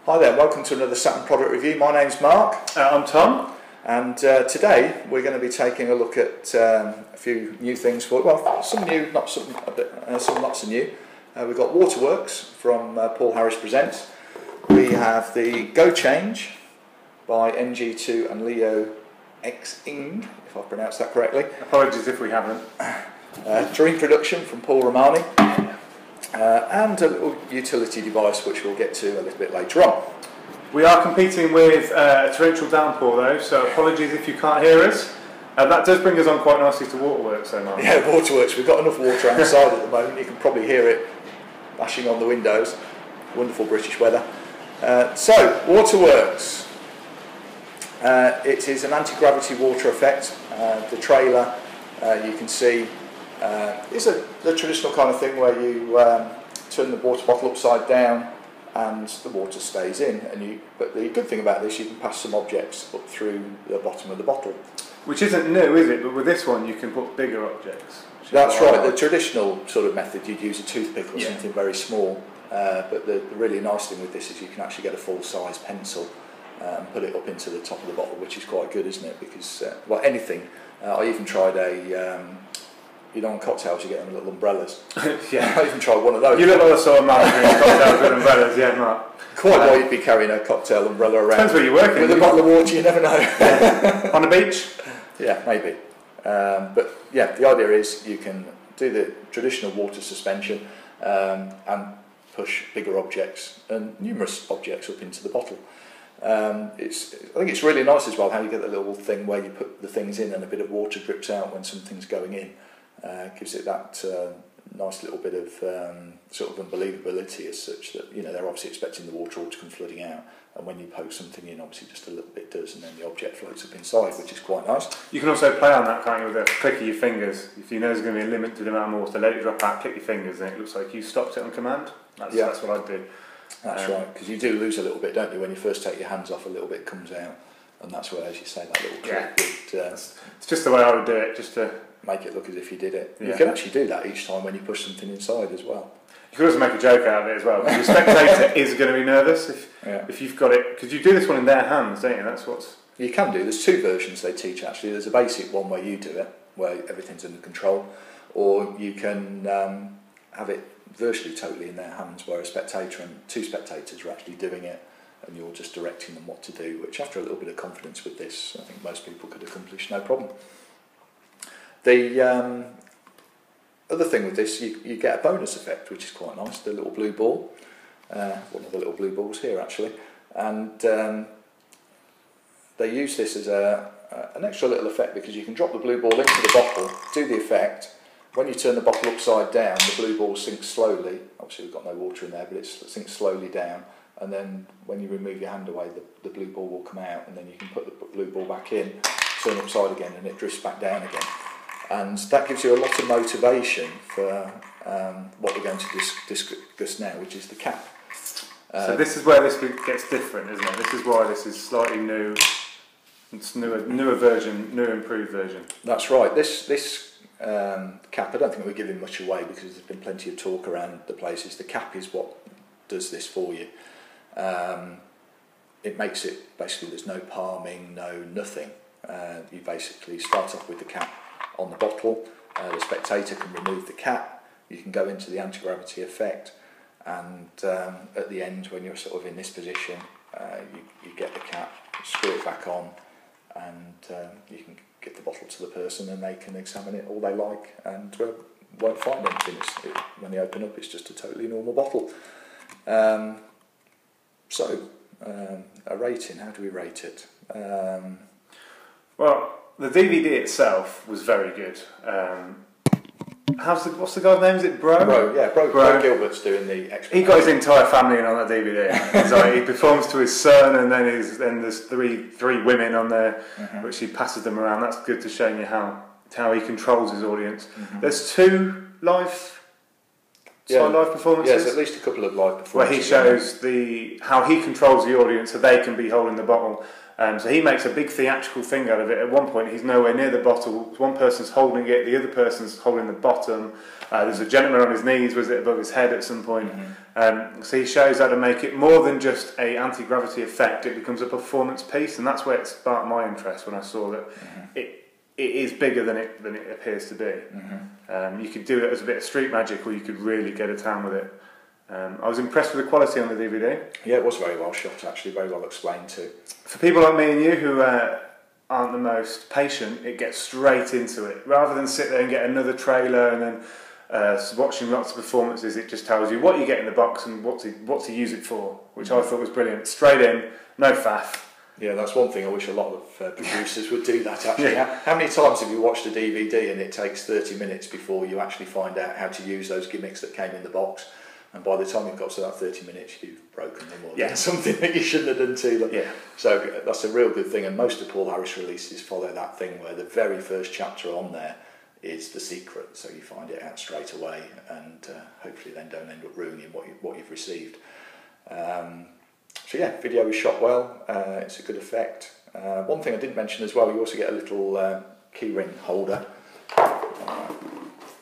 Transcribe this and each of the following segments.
Hi there, welcome to another Saturn product review. My name's Mark. I'm Tom. And today we're going to be taking a look at a few new things for, well, some new, not some, some not so new. We've got Waterworks from Paul Harris Presents. We have the Go Change by NG2 and Leo Xing, if I pronounced that correctly. Apologies if we haven't. Dream Production from Paul Romani. And a little utility device which we'll get to a little bit later on. We are competing with a torrential downpour though, so apologies if you can't hear us. That does bring us on quite nicely to Waterworks though, Mark. Yeah, Waterworks. We've got enough water outside at the moment. You can probably hear it bashing on the windows. Wonderful British weather. So, Waterworks. It is an anti-gravity water effect. The trailer, you can see, is the traditional kind of thing where you turn the water bottle upside down and the water stays in. But the good thing about this, you can pass some objects up through the bottom of the bottle. Which isn't new, is it? But with this one, you can put bigger objects. That's right. The traditional sort of method, you'd use a toothpick or something very small. But the really nice thing with this is you can actually get a full-size pencil and put it up into the top of the bottle, which is quite good, isn't it? Because, well, anything. I even tried you know, on cocktails you get them little umbrellas. Yeah. I even tried one of those. You look like the sort of man who drinks cocktails with umbrellas, yeah, Mark. Quite why you'd be carrying a cocktail umbrella around. Depends where you're working. With a bottle of water, you never know. Yeah. On the beach? Yeah, maybe. But yeah, the idea is you can do the traditional water suspension and push bigger objects and numerous objects up into the bottle. I think it's really nice as well how you get the little thing where you put the things in and a bit of water drips out when something's going in. Gives it that nice little bit of sort of unbelievability as such that, you know, they're obviously expecting the water all to come flooding out, and when you poke something in, obviously just a little bit does, and then the object floats up inside, which is quite nice. You can also play on that, can't you, with a click of your fingers. If you know there's going to be a limited amount of water, let it drop out, click your fingers, and it looks like you stopped it on command. That's what I'd do. That's right, because you do lose a little bit, don't you? When you first take your hands off, a little bit comes out, and that's where, as you say, that little click would... it's just the way I would do it, just to... make it look as if you did it. Yeah. You can actually do that each time when you push something inside as well. You could also make a joke out of it as well, because your spectator is going to be nervous if you've got it, because you do this one in their hands, don't you? That's what's... You can do. There's two versions they teach actually. There's a basic one where you do it, where everything's under control, or you can have it virtually totally in their hands, where a spectator and two spectators are actually doing it, and you're just directing them what to do, which after a little bit of confidence with this, I think most people could accomplish no problem. The other thing with this, you get a bonus effect, which is quite nice, the little blue ball, one of the little blue balls here actually, and they use this as an extra little effect because you can drop the blue ball into the bottle, do the effect. When you turn the bottle upside down, the blue ball sinks slowly. Obviously we've got no water in there, but it sinks slowly down, and then when you remove your hand away, the blue ball will come out, and then you can put the blue ball back in, turn upside again, and it drifts back down again. And that gives you a lot of motivation for what we're going to discuss now, which is the cap. So this is where this gets different, isn't it? This is why this is slightly new. It's newer version, new improved version. That's right. This cap, I don't think we're giving much away because there's been plenty of talk around the places. The cap is what does this for you. It makes it, basically there's no palming, nothing. You basically start off with the cap on the bottle, the spectator can remove the cap, you can go into the anti-gravity effect, and at the end when you're sort of in this position, you get the cap, screw it back on, and you can give the bottle to the person and they can examine it all they like and won't find anything. When they open up, it's just a totally normal bottle. So, a rating, how do we rate it? Well, the DVD itself was very good. What's the guy's name? Is it Bro? Bro Gilbert's doing the explanation. He got his entire family in on that DVD. So he performs to his son, and then there's three women on there, which he passes them around. That's good to show you how he controls his audience. There's two live performances. Yes, at least a couple of live performances. Where he shows how he controls the audience, so they can be holding the bottle. So he makes a big theatrical thing out of it. At one point, he's nowhere near the bottle. One person's holding it, the other person's holding the bottom. There's a gentleman on his knees, was it above his head at some point? So he shows how to make it more than just a anti-gravity effect. It becomes a performance piece, and that's where it sparked my interest when I saw that it is bigger than it appears to be. You could do it as a bit of street magic, or you could really get a town with it. I was impressed with the quality on the DVD. Yeah, it was very well shot, actually, very well explained too. For people like me and you who aren't the most patient, it gets straight into it. Rather than sit there and get another trailer and then watching lots of performances, it just tells you what you get in the box and what to use it for, which I thought was brilliant. Straight in, no faff. Yeah, that's one thing I wish a lot of producers would do that, actually. How many times have you watched a DVD and it takes 30 minutes before you actually find out how to use those gimmicks that came in the box? And by the time you've got to that 30 minutes, you've broken them or done something that you shouldn't have done to them. Yeah. So that's a real good thing. And most of Paul Harris releases follow that thing where the very first chapter on there is the secret. So you find it out straight away and hopefully then don't end up ruining what you've received. So yeah, video is shot well. It's a good effect. One thing I didn't mention as well, you also get a little keyring holder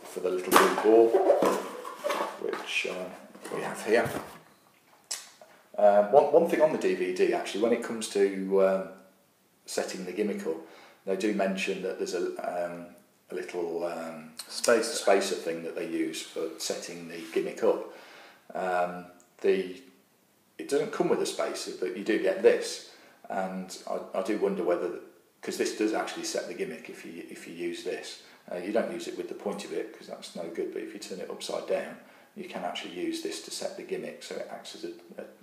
for the little blue ball, which we have here. One thing on the DVD, actually, when it comes to setting the gimmick up, they do mention that there's a little spacer thing that they use for setting the gimmick up. It doesn't come with a spacer, but you do get this, and I do wonder whether, because this does actually set the gimmick if you use this. You don't use it with the point of it because that's no good, but if you turn it upside down, you can actually use this to set the gimmick, so it acts as a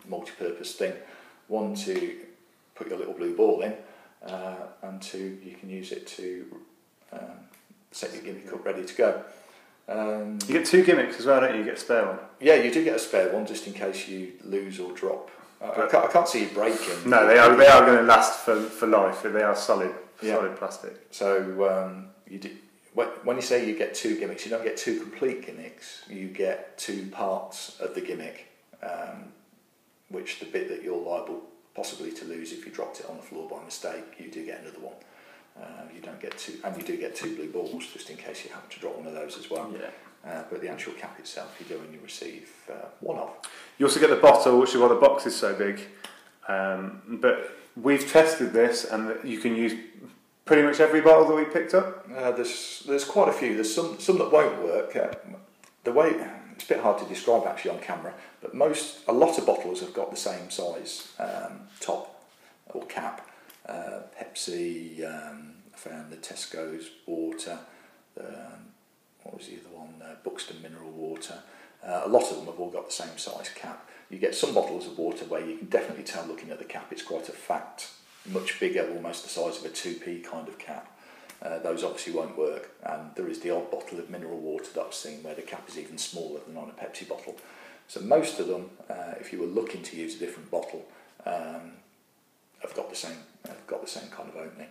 multi-purpose thing. One, to put your little blue ball in, and two, you can use it to set your gimmick up ready to go. You get two gimmicks as well, don't you? You get a spare one. Yeah, you do get a spare one just in case you lose or drop. I can't see you breaking. No, they are going to last for life. They are solid plastic. So when you say you get two gimmicks, you don't get two complete gimmicks. You get two parts of the gimmick, which the bit that you're liable possibly to lose if you dropped it on the floor by mistake, you do get another one. You don't get two, and you do get two blue balls just in case you happen to drop one of those as well. Yeah. But the actual cap itself, you do only receive one of. You also get the bottle, which is why the box is so big. But we've tested this, and you can use pretty much every bottle that we picked up. There's quite a few. There's some that won't work. The way it's a bit hard to describe actually on camera, but a lot of bottles have got the same size top or cap. Pepsi, I found the Tesco's water, what was the other one, Buxton mineral water. A lot of them have all got the same size cap. You get some bottles of water where you can definitely tell looking at the cap it's quite a fat, much bigger, almost the size of a 2p kind of cap. Those obviously won't work, and there is the odd bottle of mineral water that I've seen where the cap is even smaller than on a Pepsi bottle. So most of them, if you were looking to use a different bottle, have got the same kind of opening.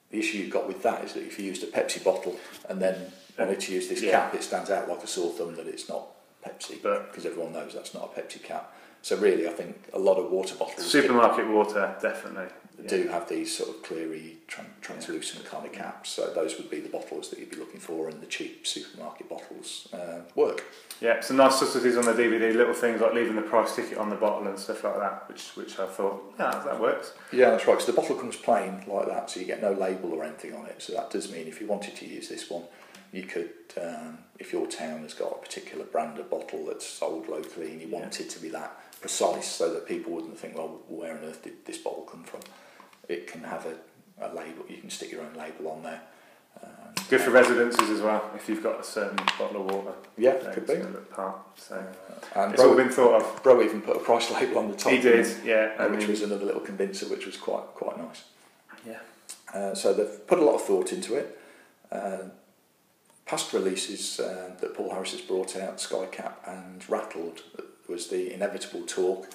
The issue you've got with that is that if you used a Pepsi bottle and then wanted to use this cap, it stands out like a sore thumb that it's not Pepsi, because everyone knows that's not a Pepsi cap. So really, I think a lot of water bottles, supermarket water, definitely do have these sort of cleary, translucent kind of caps. So those would be the bottles that you'd be looking for, and the cheap supermarket bottles work. Yeah, some nice subtleties on the DVD, little things like leaving the price ticket on the bottle and stuff like that, which I thought, that works. Yeah, that's right, because the bottle comes plain like that, so you get no label or anything on it. So that does mean if you wanted to use this one, you could, if your town has got a particular brand of bottle that's sold locally and you want it to be that precise so that people wouldn't think, well, where on earth did this bottle come from? It can have a label, you can stick your own label on there. Good for residences as well, if you've got a certain bottle of water. Yeah, could be. So and it's all been thought of. Bro even put a price label on the top. He did, yeah. Which was another little convincer, which was quite nice. Yeah. So they've put a lot of thought into it. Past releases that Paul Harris has brought out, Skycap and Rattled, was the inevitable talk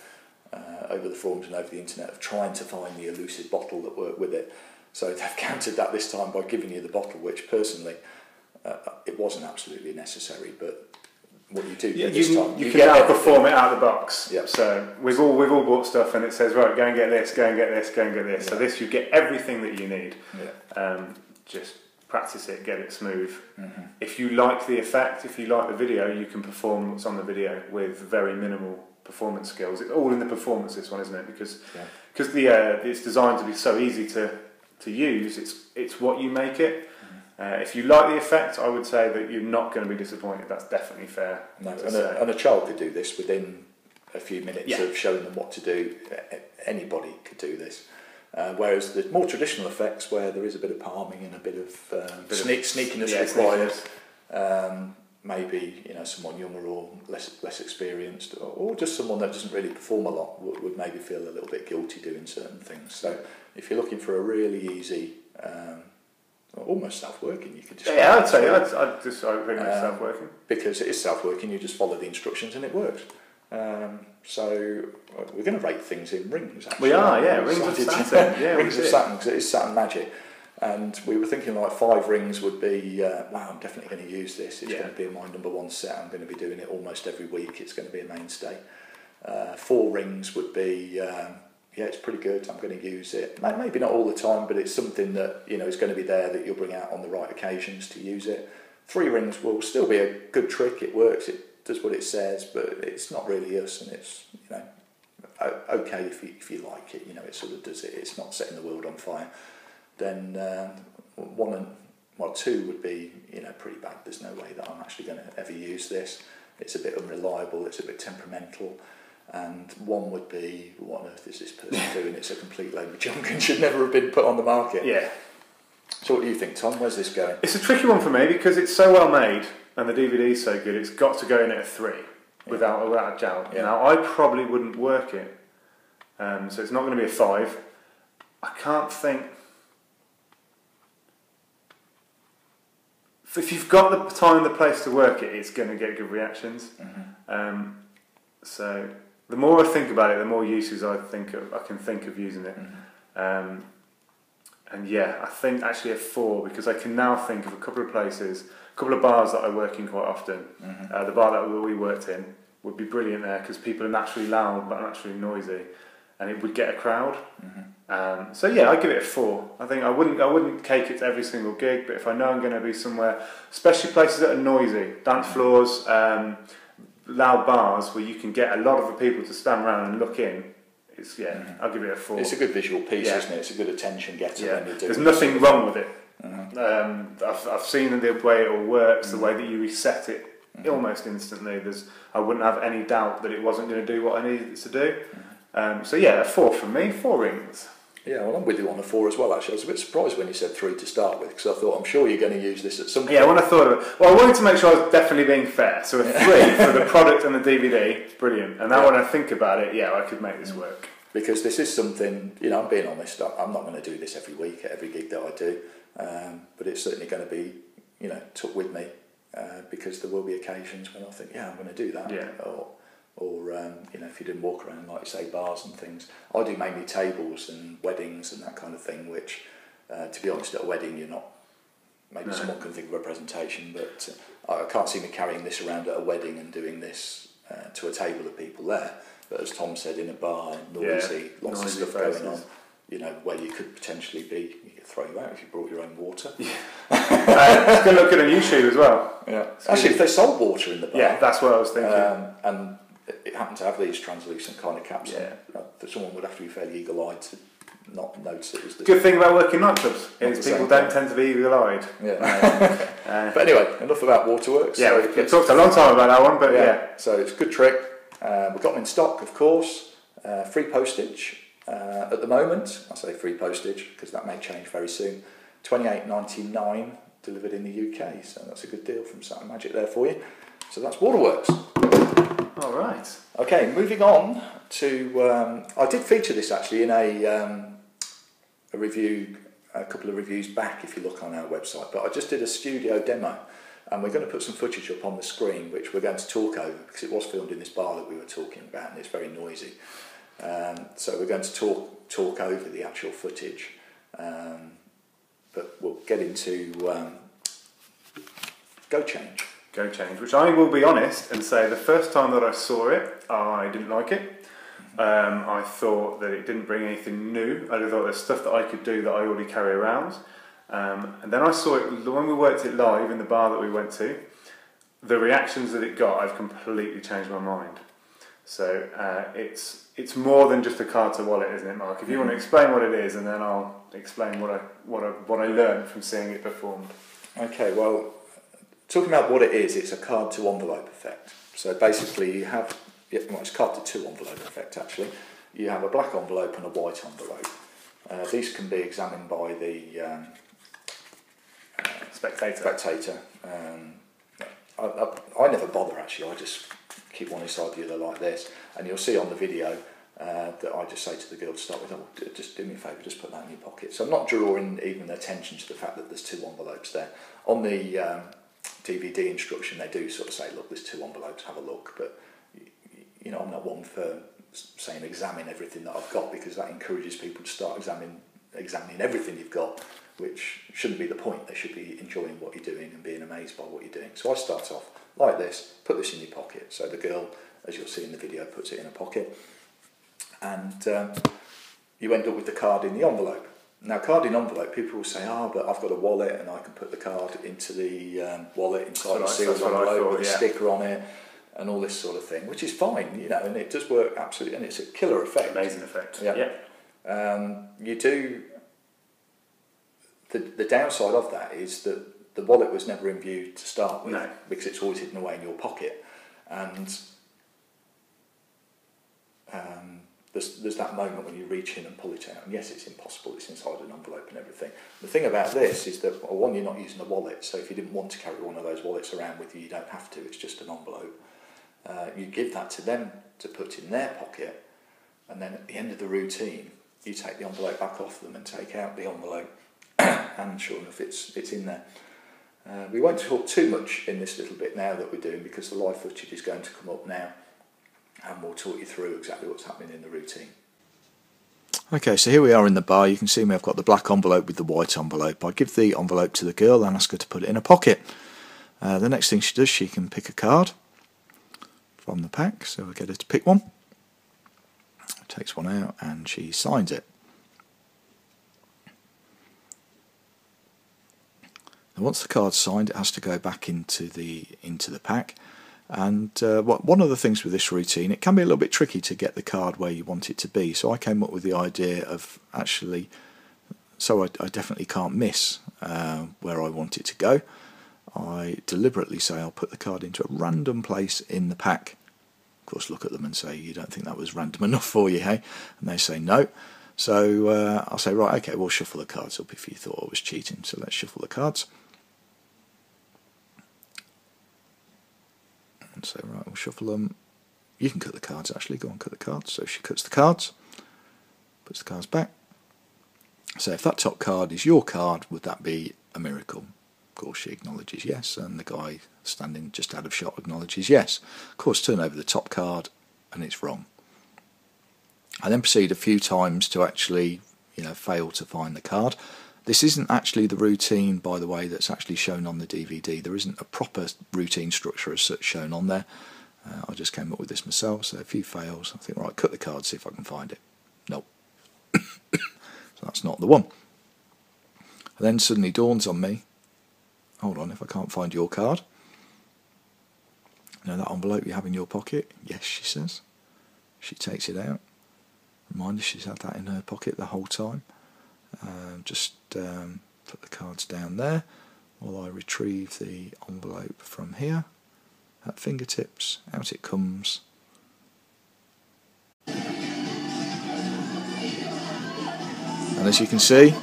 over the forums and over the internet of trying to find the elusive bottle that worked with it. So they've countered that this time by giving you the bottle, which personally, it wasn't absolutely necessary, but what you do Yeah, this time. You can now perform it out of the box. Yep. So we've all bought stuff, and it says, right, go and get this, go and get this, go and get this. Yeah. So this, you get everything that you need. Yeah. Just practice it, get it smooth. Mm-hmm. If you like the effect, if you like the video, you can perform what's on the video with very minimal performance skills. It's all in the performance, this one, isn't it? Because it's designed to be so easy to use. It's what you make it. If you like the effect, I would say that you're not going to be disappointed. That's definitely fair. No, and a child could do this within a few minutes of showing them what to do. Anybody could do this. Whereas the more traditional effects, where there is a bit of palming and a bit of sneakiness required, maybe someone younger or less experienced, or just someone that doesn't really perform a lot would maybe feel a little bit guilty doing certain things. So if you're looking for a really easy, almost self-working, you could just I'd say I'd just think it's self-working, because it is self-working. You just follow the instructions and it works. So we're going to rate things in rings. Actually, we are, Rings of Saturn. Yeah, Rings of Saturn, because it is Saturn magic. And we were thinking like 5 rings would be, wow, I'm definitely going to use this. It's going to be my number 1 set. I'm going to be doing it almost every week. It's going to be a mainstay. 4 rings would be, it's pretty good. I'm going to use it. Maybe not all the time, but it's something that is going to be there that you'll bring out on the right occasions to use it. 3 rings will still be a good trick. It works. It does what it says, but it's not really us, and it's okay if you like it. It sort of does it. It's not setting the world on fire. Then 2 would be pretty bad. There's no way that I'm actually going to ever use this. It's a bit unreliable. It's a bit temperamental. And 1 would be, what on earth is this person doing? It's a complete load of junk and should never have been put on the market. Yeah. So what do you think, Tom? Where's this going? It's a tricky one for me because it's so well made and the DVD is so good. It's got to go in at a 3 without a doubt. Yeah. Now I probably wouldn't work it, so it's not going to be a 5. I can't think. If you've got the time and the place to work it, it's going to get good reactions. Mm-hmm. So the more I think about it, the more uses I can think of using it. Mm-hmm. And I think actually a 4, because I can now think of a couple of places, a couple of bars that I work in quite often. Mm-hmm. The bar that we worked in would be brilliant there because people are naturally loud but naturally noisy, and it would get a crowd. Mm-hmm. I'd give it a 4. I think I wouldn't cake it to every single gig, but if I know I'm going to be somewhere, especially places that are noisy, dance floors, loud bars where you can get a lot of the people to stand around and look in, I'll give it a 4. It's a good visual piece, isn't it? It's a good attention getter when you're doing There's nothing wrong with it. Mm-hmm. I've seen the way it all works, the way that you reset it almost instantly. I wouldn't have any doubt that it wasn't going to do what I needed it to do. A 4 from me, 4 rings. Yeah, well, I'm with you on a 4 as well, actually. I was a bit surprised when you said 3 to start with, because I thought, I'm sure you're going to use this at some point. Yeah, when I thought of it. Well, I wanted to make sure I was definitely being fair. So a 3 for the product and the DVD, brilliant. And now when I think about it, I could make this work. Because this is something, I'm being honest, I'm not going to do this every week at every gig that I do. But it's certainly going to be, took with me, because there will be occasions when I think, I'm going to do that. Yeah. Or if you didn't walk around, like you say, bars and things. I do mainly tables and weddings and that kind of thing, which, to be honest, at a wedding you're not, maybe someone can think of a presentation, but I can't see me carrying this around at a wedding and doing this to a table of people there. But as Tom said, in a bar, noisy, lots of stuff going on, where you could potentially be, you could throw you out if you brought your own water. Yeah. It's going to look good on YouTube as well. Yeah. Actually, if they sold water in the bar. Yeah, that's what I was thinking. And it happened to have these translucent kind of caps on. Someone would have to be fairly eagle-eyed to not notice it was the good thing about working nightclubs is people don't tend to be eagle-eyed. Yeah. But anyway, enough about Waterworks. Yeah, we've talked a long time about that one, but So it's a good trick. We've got them in stock, of course. Free postage at the moment. I say free postage because that may change very soon. $28.99 delivered in the UK. So that's a good deal from Saturn Magic there for you. So that's Waterworks. All right. Okay, moving on to. I did feature this actually in a review, a couple of reviews back if you look on our website, but I just did a studio demo and we're going to put some footage up on the screen which we're going to talk over because it was filmed in this bar that we were talking about and it's very noisy. So we're going to talk over the actual footage, but we'll get into Go Change. Go Change, which I will be honest and say the first time that I saw it, I didn't like it. I thought that it didn't bring anything new. I thought there's stuff that I could do that I already carry around. And then I saw it when we worked it live in the bar that we went to. The reactions that it got, I've completely changed my mind. So it's more than just a card to wallet, isn't it, Mark? If you want to explain what it is, and then I'll explain what I learned from seeing it performed. Okay, well, talking about what it is, it's a card to envelope effect. So basically, you have it's card to two envelope effect actually. You have a black envelope and a white envelope. These can be examined by the spectator. I never bother actually. I just keep one inside the other like this, and you'll see on the video that I just say to the girl to start with, oh, just do me a favour, just put that in your pocket. So I'm not drawing even attention to the fact that there's two envelopes there. On the DVD instruction, they do sort of say, look, there's two envelopes, have a look. But you know, I'm not one for saying examine everything that I've got, because that encourages people to start examining everything you've got, which shouldn't be the point. They should be enjoying what you're doing and being amazed by what you're doing. So I start off like this, put this in your pocket. So the girl, as you'll see in the video, puts it in a pocket, and you end up with the card in the envelope. Now, card in envelope, people will say, but I've got a wallet and I can put the card into the wallet inside a sealed envelope with a sticker on it and all this sort of thing, which is fine, you know, and it does work absolutely, and it's a killer effect. Amazing effect. Yeah. You do. The downside of that is that the wallet was never in view to start with, because it's always hidden away in your pocket, and there's that moment when you reach in and pull it out, and yes, it's impossible, it's inside an envelope and everything. The thing about this is that, well, one, you're not using a wallet, so if you didn't want to carry one of those wallets around with you, you don't have to, it's just an envelope. You give that to them to put in their pocket, and then at the end of the routine, you take the envelope back off them and take out the envelope, and sure enough, it's in there. We won't talk too much in this little bit now that we're doing, because the live footage is going to come up now, and we'll talk you through exactly what's happening in the routine. Okay, so here we are in the bar. You can see me, I've got the black envelope with the white envelope. I give the envelope to the girl and ask her to put it in a pocket. The next thing she does, she can pick a card from the pack, so we'll get her to pick one. Takes one out and she signs it. Now, once the card's signed, it has to go back into the pack. And one of the things with this routine, it can be a little bit tricky to get the card where you want it to be. So I came up with the idea of actually, so I definitely can't miss where I want it to go. I deliberately say I'll put the card into a random place in the pack. Of course, look at them and say, you don't think that was random enough for you, hey? And they say no. So I'll say, right, okay, we'll shuffle the cards up if you thought I was cheating. So let's shuffle the cards. And say, right, we'll shuffle them. You can cut the cards, actually. Go on, cut the cards. So she cuts the cards, puts the cards back. So if that top card is your card, would that be a miracle? Of course, she acknowledges yes, and the guy standing just out of shot acknowledges yes. Of course, turn over the top card, and it's wrong. I then proceed a few times to actually, fail to find the card. This isn't actually the routine, by the way, that's actually shown on the DVD. There isn't a proper routine structure as such shown on there. I just came up with this myself, so a few fails. I think, right, cut the card, see if I can find it. Nope. So that's not the one. And then suddenly dawns on me, hold on, if I can't find your card. That envelope you have in your pocket? Yes, she says. She takes it out. Reminder, she's had that in her pocket the whole time. Just put the cards down there while I retrieve the envelope from here. At fingertips, out it comes. And as you can see,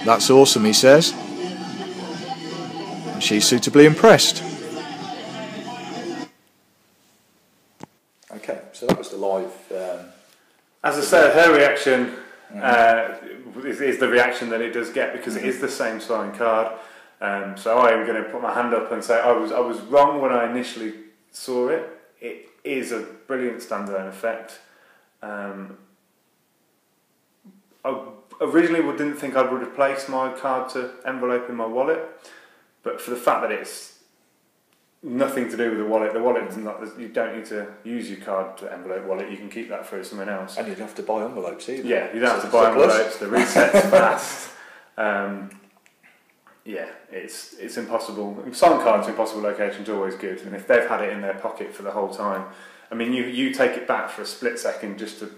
that's awesome, he says. And she's suitably impressed. Okay, so that was the live... As I said, her reaction is the reaction that it does get, because it is the same signed card. So I am going to put my hand up and say I was wrong when I initially saw it. It is a brilliant standalone effect. I originally didn't think I would replace my card to envelope in my wallet, but for the fact that it's nothing to do with the wallet is not, you don't need to use your card to envelope wallet, you can keep that for something else. And you don't have to buy envelopes either. Yeah, you don't have to buy envelopes, the reset's fast. Yeah, it's impossible. Sign cards, impossible location's always good, and if they've had it in their pocket for the whole time, I mean, you take it back for a split second just to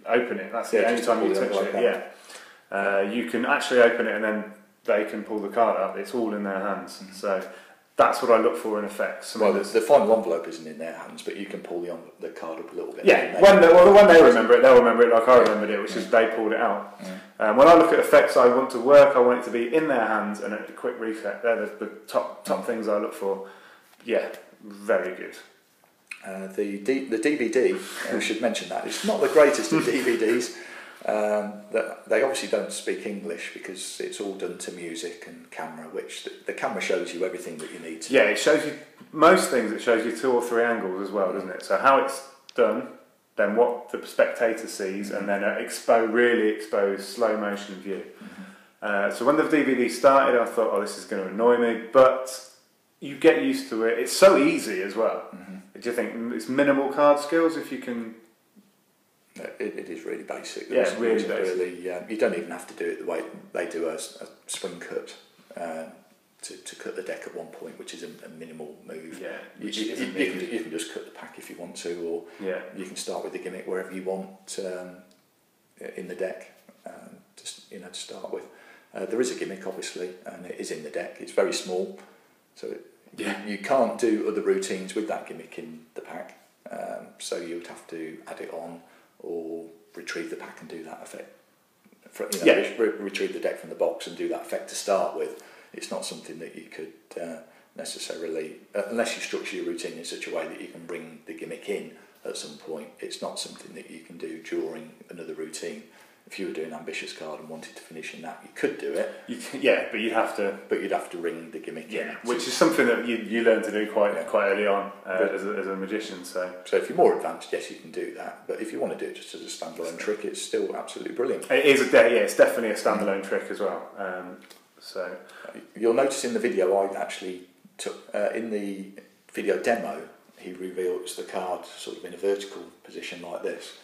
open it, that's the only time you touch it, you can actually open it and then they can pull the card up, it's all in their hands, so that's what I look for in effects. Well, the final envelope isn't in their hands, but you can pull the card up a little bit. Yeah, when they remember it, they'll remember it like I remembered it, which is they pulled it out. When I look at effects I want to work, I want it to be in their hands and a quick reset. They're the top things I look for. Yeah, very good. The DVD, we should mention that, it's not the greatest of DVDs. They obviously don't speak English because it's all done to music and camera, which the camera shows you everything that you need to. Yeah, it shows you most things. It shows you 2 or 3 angles as well, doesn't it? So how it's done, then what the spectator sees, and then really exposed slow motion view. So when the DVD started, I thought, oh, this is going to annoy me, but you get used to it. It's so easy as well. Do you think it's minimal card skills if you can? It is really basic. Yeah, really basic. You don't even have to do it the way they do a swing cut to cut the deck at one point, which is a minimal move. Yeah, you can just cut the pack if you want to, or you can start with the gimmick wherever you want in the deck. To start with, there is a gimmick obviously, and it is in the deck. It's very small, so you can't do other routines with that gimmick in the pack. So you would have to add it on, or retrieve the pack and do that effect. Retrieve the deck from the box and do that effect to start with. It's not something that you could necessarily, unless you structure your routine in such a way that you can bring the gimmick in at some point. It's not something that you can do during another routine. If you were doing ambitious card and wanted to finish in that, you could do it. But you'd have to. But you'd have to ring the gimmick in. Which is something that you learn to do quite early on as a magician. So if you're more advanced, yes, you can do that. But if you want to do it just as a standalone trick, it's still absolutely brilliant. It is. It's definitely a standalone trick as well. So you'll notice in the video I actually took in the video demo, he reveals the card sort of in a vertical position like this.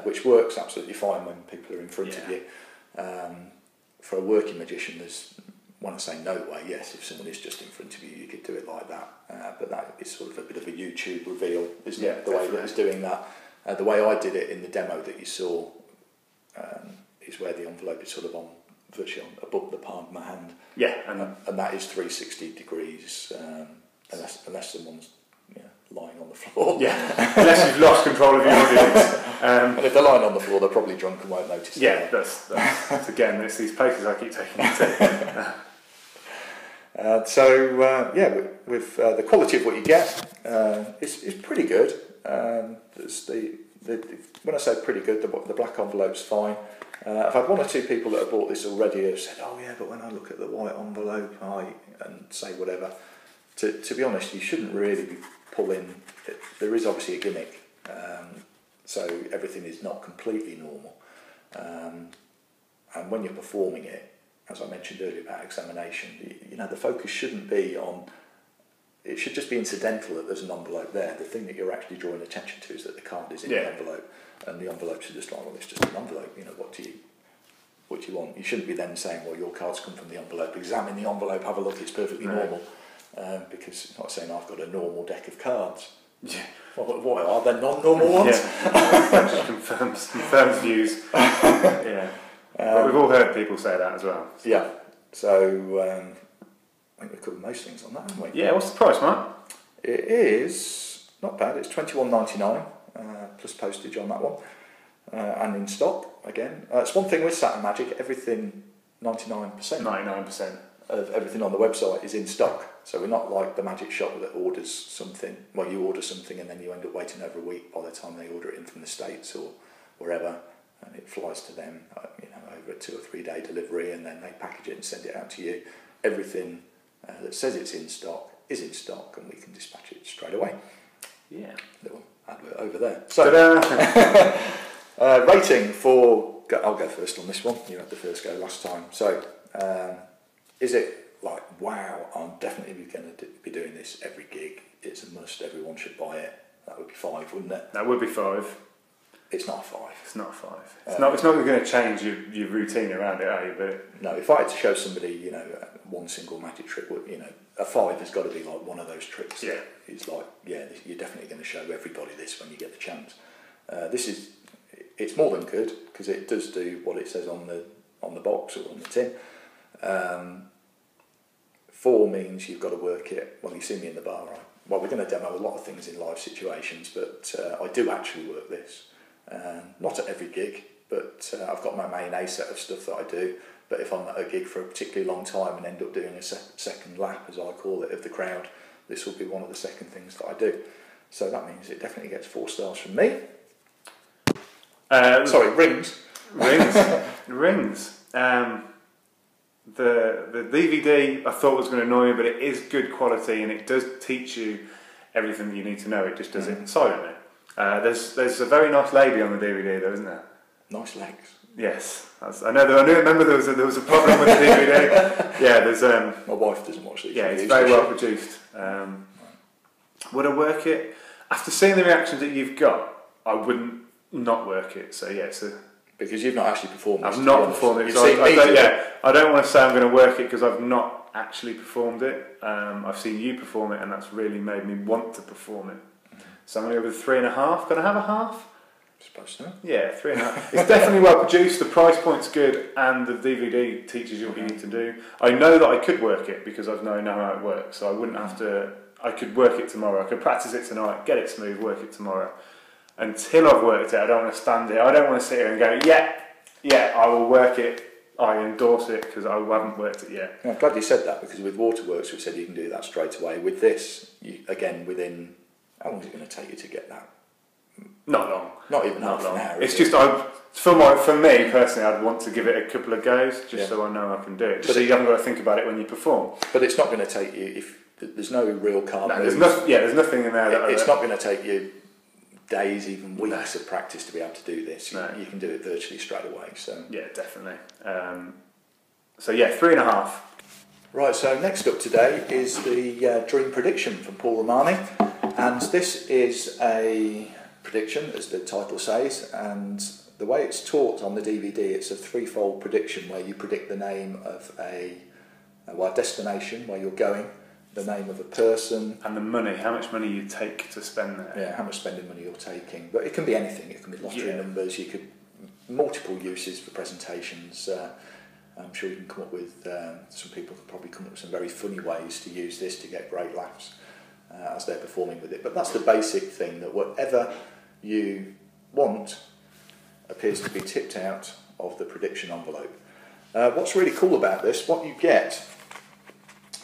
Which works absolutely fine when people are in front of you. For a working magician, when I say no way, yes, if someone is just in front of you, you could do it like that. But that is sort of a bit of a YouTube reveal, isn't it? The way that he's doing that. The way I did it in the demo that you saw is where the envelope is sort of virtually above the palm of my hand. Yeah, and that is 360 degrees, unless someone's lying on the floor. Yeah, unless you've lost control of your audience. And if they're lying on the floor, they're probably drunk and won't notice it. Yeah, that's again, it's these places I keep taking you to. With the quality of what you get, it's pretty good. When I say pretty good, the black envelope's fine. I've had 1 or 2 people that have bought this already who have said, oh yeah, but when I look at the white envelope, and say whatever. To be honest, you shouldn't really be pulling. There is obviously a gimmick, so everything is not completely normal. And when you're performing it, as I mentioned earlier about examination, the focus shouldn't be on. It should just be incidental that there's an envelope there. The thing that you're actually drawing attention to is that the card is in the envelope, and the envelopes are just like, well, it's just an envelope. What do you want? You shouldn't be then saying, well, your cards come from the envelope. Examine the envelope, have a look. It's perfectly normal. Because it's not saying I've got a normal deck of cards. Yeah. Well, what are there non-normal ones? Just confirms views. But we've all heard people say that as well. So. Yeah. So I think we've covered most things on that, haven't we? Yeah. What's the price, Mark? It is not bad. It's $21.99 plus postage on that one, and in stock again. It's one thing with Saturn Magic. Everything 99%. 99%. Of everything on the website is in stock, so we're not like the magic shop that orders something. Well, you order something and then you end up waiting over a week by the time they order it in from the States or wherever, and it flies to them, over a 2 or 3 day delivery, and then they package it and send it out to you. Everything that says it's in stock is in stock, and we can dispatch it straight away. Yeah, little advert over there. So, rating for. I'll go first on this one. You had the first go last time, so. Is it like, wow, I'm definitely going to be doing this every gig. It's a must. Everyone should buy it. That would be 5, wouldn't it? That would be 5. It's not a 5. It's not a 5. It's not going to change your routine around it, are you? But no, if I had to show somebody, you know, one single magic trick, you know, a 5 has got to be like one of those tricks. Yeah. It's like, yeah, you're definitely going to show everybody this when you get the chance. It's more than good because it does do what it says on the box or on the tin. 4 means you've got to work it. Well, you see me in the bar, right? Well, we're going to demo a lot of things in live situations, but I do actually work this. Not at every gig, but I've got my main A set of stuff that I do. But if I'm at a gig for a particularly long time and end up doing a second lap, as I call it, of the crowd, this will be one of the second things that I do. So that means it definitely gets 4 stars from me. Sorry, rings. Rings. The DVD I thought was going to annoy you, but it is good quality and it does teach you everything that you need to know. It just does it silently. There's a very nice lady on the DVD though, isn't there? Nice legs. Yes, I remember there was a problem with the DVD. Yeah, there's my wife doesn't watch these. Yeah, it's very well produced. Would I work it? After seeing the reactions that you've got, I wouldn't not work it. So yeah, because you've not actually performed. I've not performed it. So I don't want to say I'm going to work it because I've not actually performed it. I've seen you perform it, and that's really made me want to perform it. So I'm going to go with 3.5. Can I have a half? Supposed to. Yeah, 3.5. It's definitely well produced. The price point's good, and the DVD teaches you what you need to do. I know that I could work it because I know how it works. So I wouldn't have to. I could work it tomorrow. I could practice it tonight, get it smooth, work it tomorrow. Until I've worked it, I don't want to stand here. I don't want to sit here and go, yeah, I will work it. I endorse it because I haven't worked it yet. I'm glad you said that because with Waterworks, we said you can do that straight away. With this, again, within how long is it going to take you to get that? Not long. Not even half an hour. It's just for me personally, I'd want to give it a couple of goes just so I know I can do it. Just so you haven't got to think about it when you perform. But it's not going to take you if there's no real card. No, there's nothing in there. It's not going to take you days, even weeks of practice to be able to do this. You can do it virtually straight away. So yeah, definitely. So yeah, 3.5. Right. So next up today is the Dream Prediction from Paul Romani, and this is a prediction, as the title says, and the way it's taught on the DVD, it's a 3-fold prediction where you predict the name of a destination where you're going, the name of a person, and the money, how much money you take to spend there. Yeah, how much spending money you're taking. But it can be anything. It can be lottery numbers. You could multiple uses for presentations. I'm sure you can come up with some people can probably come up with some very funny ways to use this to get great laughs as they're performing with it. But that's the basic thing, that whatever you want appears to be tipped out of the prediction envelope. What's really cool about this, what you get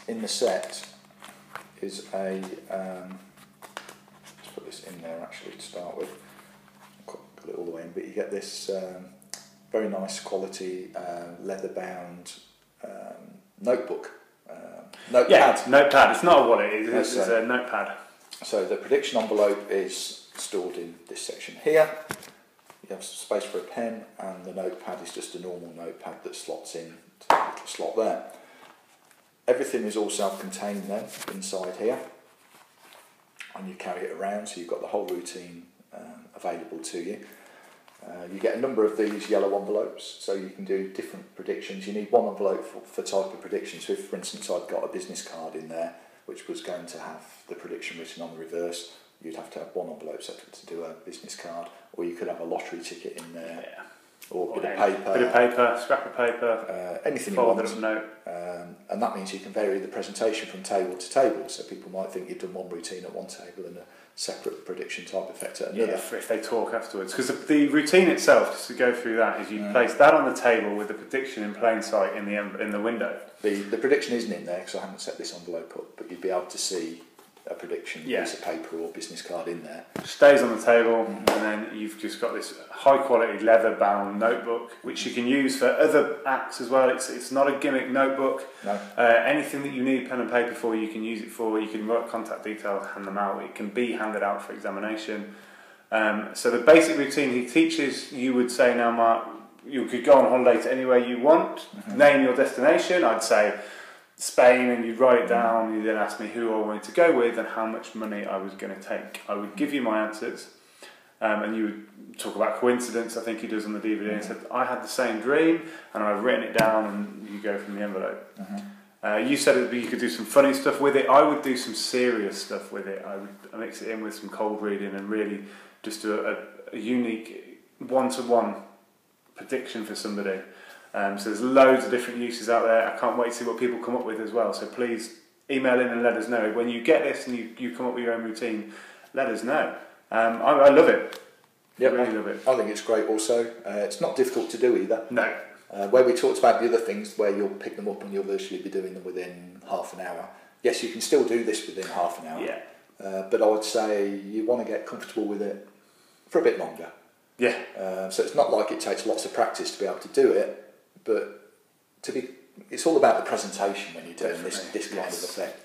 in the set is a, let's put this in there actually to start with, got it all the way in, but you get this very nice quality leather bound notebook. Notepad. Yeah, notepad. It's not a wallet, it's a notepad. So the prediction envelope is stored in this section here. You have some space for a pen, and the notepad is just a normal notepad that slots in to the little slot there. Everything is all self-contained then inside here, and you carry it around, so you've got the whole routine available to you. You get a number of these yellow envelopes, so you can do different predictions. You need one envelope for type of prediction. So if, for instance, I'd got a business card in there, which was going to have the prediction written on the reverse, you'd have to have one envelope separate to do a business card, or you could have a lottery ticket in there, or a bit of paper, scrap of paper, anything you want. Note. And that means you can vary the presentation from table to table, so people might think you've done one routine at one table and a separate prediction type effect at another. Yeah, if they talk afterwards. Because the routine itself, just to go through that, is you place that on the table with the prediction in plain sight in the window. The prediction isn't in there because I haven't set this envelope up, but you'd be able to see a prediction piece of paper or business card in there. Stays on the table, and then you've just got this high quality leather bound notebook which you can use for other acts as well. It's not a gimmick notebook. No. Anything that you need pen and paper for, you can use it for. You can write contact details, hand them out. It can be handed out for examination. So the basic routine he teaches, you would say now, Mark, you could go on holiday to anywhere you want, name your destination. I'd say Spain, and you'd write it down. You then ask me who I wanted to go with and how much money I was going to take. I would give you my answers, and you would talk about coincidence. I think he does on the DVD. And said I had the same dream, and I've written it down, and you go from the envelope. You said you could do some funny stuff with it. I would do some serious stuff with it. I would mix it in with some cold reading and really just do a unique one-to-one prediction for somebody. So there's loads of different uses out there. I can't wait to see what people come up with as well. So please email in and let us know. When you get this and you come up with your own routine, let us know. I love it. Yep. I really love it. I think it's great also. It's not difficult to do either. No. Where we talked about the other things where you'll pick them up and you'll virtually be doing them within half an hour. Yes, you can still do this within half an hour. Yeah. But I would say you want to get comfortable with it for a bit longer. Yeah. So it's not like it takes lots of practice to be able to do it, but it's all about the presentation when you're doing this kind of effect.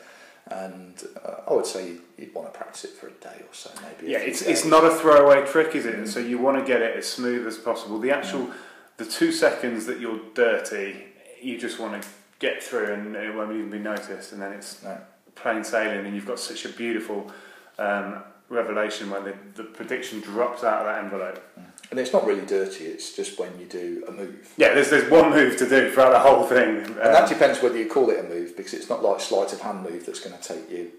And I would say you'd want to practice it for a day or so, maybe. Yeah, it's not a throwaway trick, is it? So you want to get it as smooth as possible. The 2 seconds that you're dirty, you just want to get through and it won't even be noticed, and then it's plain sailing, and you've got such a beautiful revelation when the prediction drops out of that envelope. And it's not really dirty, it's just when you do a move. Yeah, there's one move to do throughout the whole thing. And that depends whether you call it a move, because it's not like sleight of hand move that's going to take you,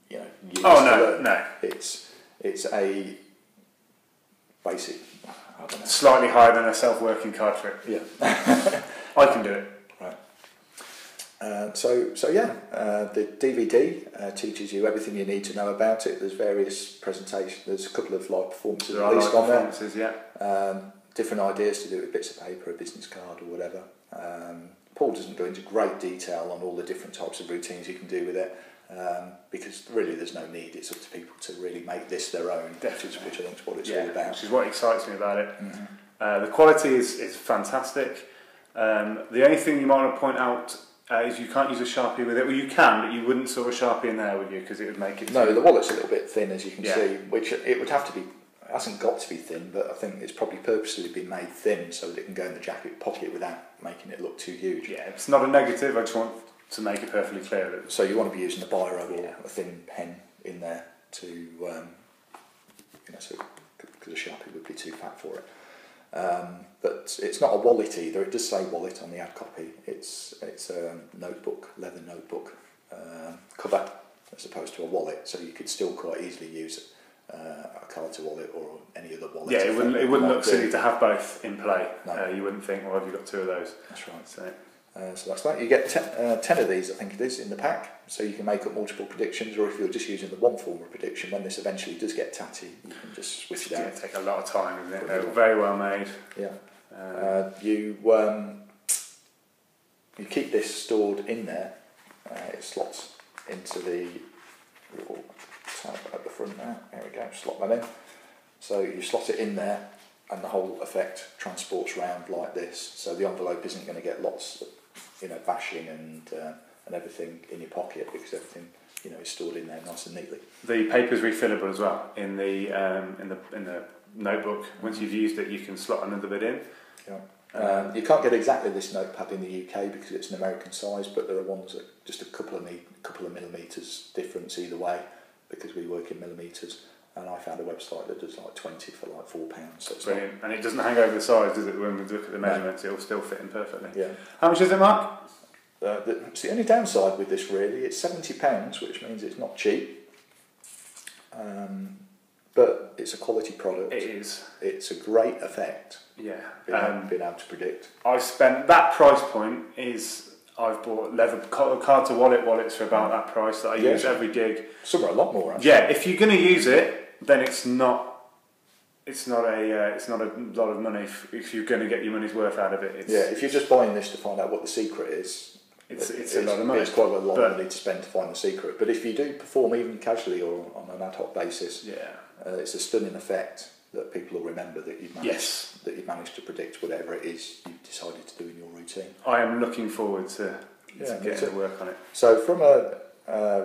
years to learn. No. It's a basic, I don't know. Slightly higher than a self-working card trick. Yeah. I can do it. Right. The DVD teaches you everything you need to know about it. There's various presentations. There's a couple of live performances There are live on there. performances, yeah. Different ideas to do with bits of paper, a business card or whatever. Paul doesn't go into great detail on all the different types of routines you can do with it, because really there's no need. It's up to people to really make this their own, which I think is what it's all about. Which is what excites me about it. The quality is fantastic. The only thing you might want to point out is you can't use a Sharpie with it. Well, you can, but you wouldn't sort of Sharpie in there, would you? Because it would make it... No, the wallet's a little bit thin, as you can see, which it would have to be... It hasn't got to be thin, but I think it's probably purposely been made thin so that it can go in the jacket pocket without making it look too huge. Yeah, it's not a negative. I just want to make it perfectly clear. So you want to be using a biro or a thin pen in there to... because a Sharpie would be too fat for it. But it's not a wallet either. It does say wallet on the ad copy. It's a notebook, leather notebook cover, as opposed to a wallet. So you could still quite easily use a Carta wallet or any other wallet. Yeah, it wouldn't look silly to have both in play. No. You wouldn't think, well, have you got two of those? That's right. So that's that. You get 10 of these, I think it is, in the pack, so you can make up multiple predictions, or if you're just using the one form of prediction, when this eventually does get tatty, you can just switch it out. It take a lot of time, isn't it? They're very well made. Yeah. You keep this stored in there. It slots into the little tab at the front now. There we go, slot that in. So you slot it in there, and the whole effect transports round like this. So the envelope isn't going to get lots of, bashing and everything in your pocket, because everything is stored in there nice and neatly. The paper's refillable as well in the notebook. Once you've used it, you can slot another bit in. Yeah. You can't get exactly this notepad in the UK because it's an American size, but there are ones that just a couple of millimetres difference either way, because we work in millimetres. And I found a website that does like 20 for like £4. So it's brilliant. And it doesn't hang over the sides, does it? When we look at the measurements, it'll still fit in perfectly. Yeah. How much is it, Mark? It's the only downside with this, really. It's £70, which means it's not cheap. But it's a quality product. It is. It's a great effect. Yeah. Being able to predict. I've spent that price point I've bought leather Carta wallets for about that price that I use every gig. Some are a lot more, actually. Yeah, if you're going to use it, then it's not a lot of money. If you're going to get your money's worth out of it, if you're just buying this to find out what the secret is, it's a lot of money. It's quite a lot of money to spend to find the secret. But if you do perform even casually or on an ad hoc basis, it's a stunning effect that people will remember that you've managed to predict whatever it is you've decided to do in your routine. I am looking forward to getting to work on it. So from a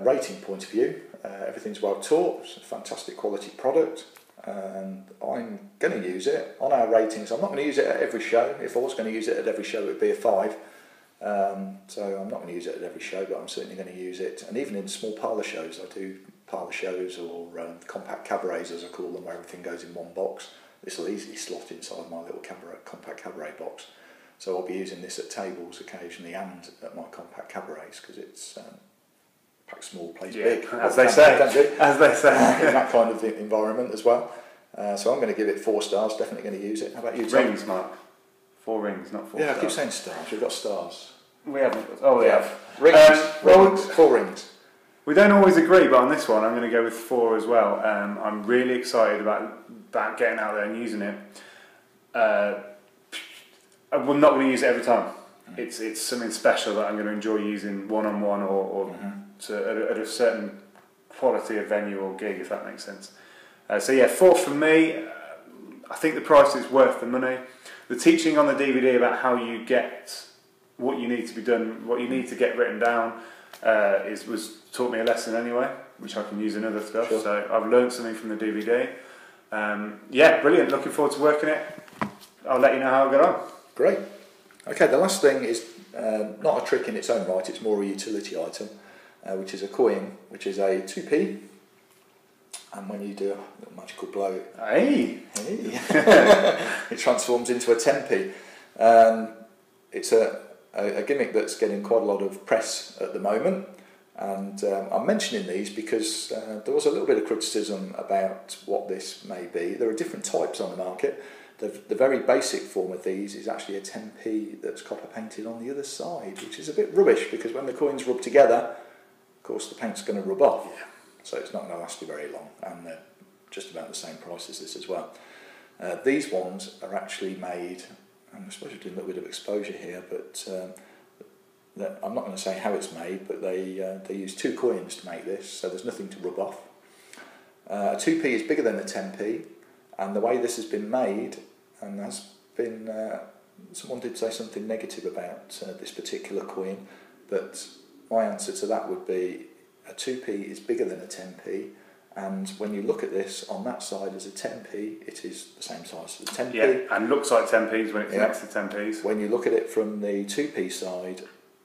rating point of view, everything's well taught. It's a fantastic quality product, and I'm going to use it on our ratings. I'm not going to use it at every show. If I was going to use it at every show, it would be a 5. So I'm not going to use it at every show, but I'm certainly going to use it. And even in small parlour shows, I do parlour shows or compact cabarets, as I call them, where everything goes in one box. This will easily slot inside my little compact cabaret box. So I'll be using this at tables occasionally and at my compact cabarets, because it's pack small, plays big. As they say. As they say. In that kind of environment as well. So I'm going to give it 4 stars, definitely going to use it. How about you, Tom? Rings, Mark. 4 rings, not 4 Yeah, stars. I keep saying stars. We've got stars. We haven't. Oh, we have. Rings. 4 rings. We don't always agree, but on this one, I'm going to go with 4 as well. I'm really excited about getting out there and using it. I'm not going to use it every time. It's something special that I'm going to enjoy using one-on-one or at a certain quality of venue or gig, if that makes sense. So yeah, 4 for me. I think the price is worth the money. The teaching on the DVD about how you get what you need to be done, what you need to get written down, was taught me a lesson anyway, which I can use in other stuff. Sure. So I've learned something from the DVD. Yeah, brilliant. Looking forward to working it. I'll let you know how I get on. Great. Okay, the last thing is not a trick in its own right. It's more a utility item, which is a coin, which is a 2p. And when you do a little magical blow, it transforms into a 10p. It's a gimmick that's getting quite a lot of press at the moment. And I'm mentioning these because there was a little bit of criticism about what this may be. There are different types on the market. The very basic form of these is actually a 10p that's copper painted on the other side, which is a bit rubbish because when the coins rub together, of course the paint's going to rub off. Yeah. So it's not going to last you very long, and they're just about the same price as this as well. These ones are actually made, and I suppose you're doing a little bit of exposure here, but I'm not going to say how it's made, but they use 2 coins to make this, so there's nothing to rub off. A 2p is bigger than a 10p, and the way this has been made, and has been, someone did say something negative about this particular coin, but my answer to that would be a 2p is bigger than a 10p, and when you look at this, on that side as a 10p, it is the same size as a 10p. Yeah, and looks like 10p's when it's next to 10p's. When you look at it from the 2p side,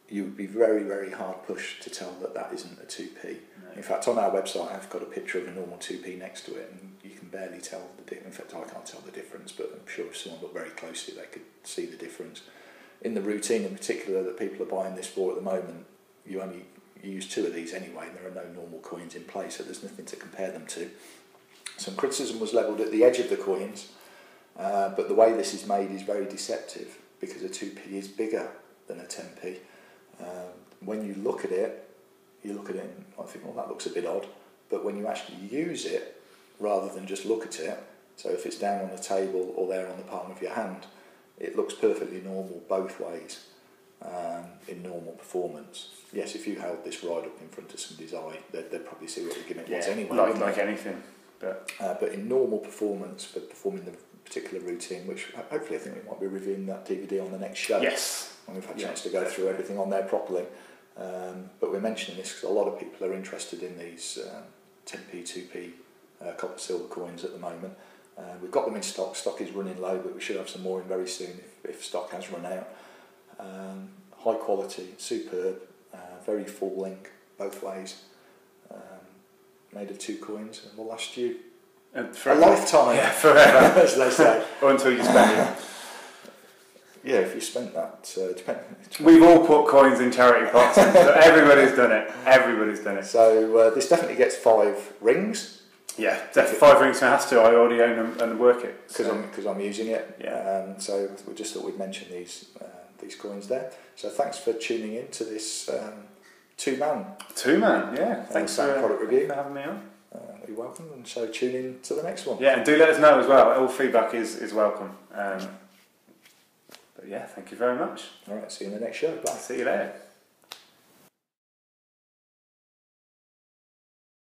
you would be very, very hard pushed to tell that that isn't a 2p. No. In fact, on our website, I've got a picture of a normal 2p next to it, and you can barely tell the difference. In fact, I can't tell the difference, but I'm sure if someone looked very closely, they could see the difference. In the routine, in particular, that people are buying this for at the moment, you only use 2 of these anyway, and there are no normal coins in play, so there's nothing to compare them to. Some criticism was levelled at the edge of the coins, but the way this is made is very deceptive, because a 2p is bigger than a 10p. When you look at it and I think, well, that looks a bit odd, but when you actually use it, rather than just look at it, so if it's down on the table or there on the palm of your hand, it looks perfectly normal both ways in normal performance. Yes, if you held this right up in front of somebody's eye, they'd probably see what the gimmick was anyway. Like anything. But in normal performance, for performing the particular routine, which hopefully I think we might be reviewing that DVD on the next show. Yes. And we've had a chance to go through everything on there properly. But we're mentioning this because a lot of people are interested in these 10p, 2p copper silver coins at the moment. We've got them in stock. Stock is running low, but we should have some more in very soon if stock has run out. High quality, superb, very full link both ways. Made of 2 coins and will last you a lifetime. Yeah, forever. As they say. Or until you spend it. Yeah, if you spent that, we've all put coins in charity pots. So everybody's done it. Everybody's done it. So this definitely gets 5 rings. Yeah, definitely 5 rings. It has to. I already own them and work it because I'm using it. Yeah. So we just thought we'd mention these coins there. So thanks for tuning in to this 2-man. 2-man. Yeah. Thanks for product review. For having me on. You're welcome, and so tune in to the next one. Yeah, and do let us know as well. All feedback is welcome. But yeah, thank you very much. All right, see you in the next show. Bye. See you later.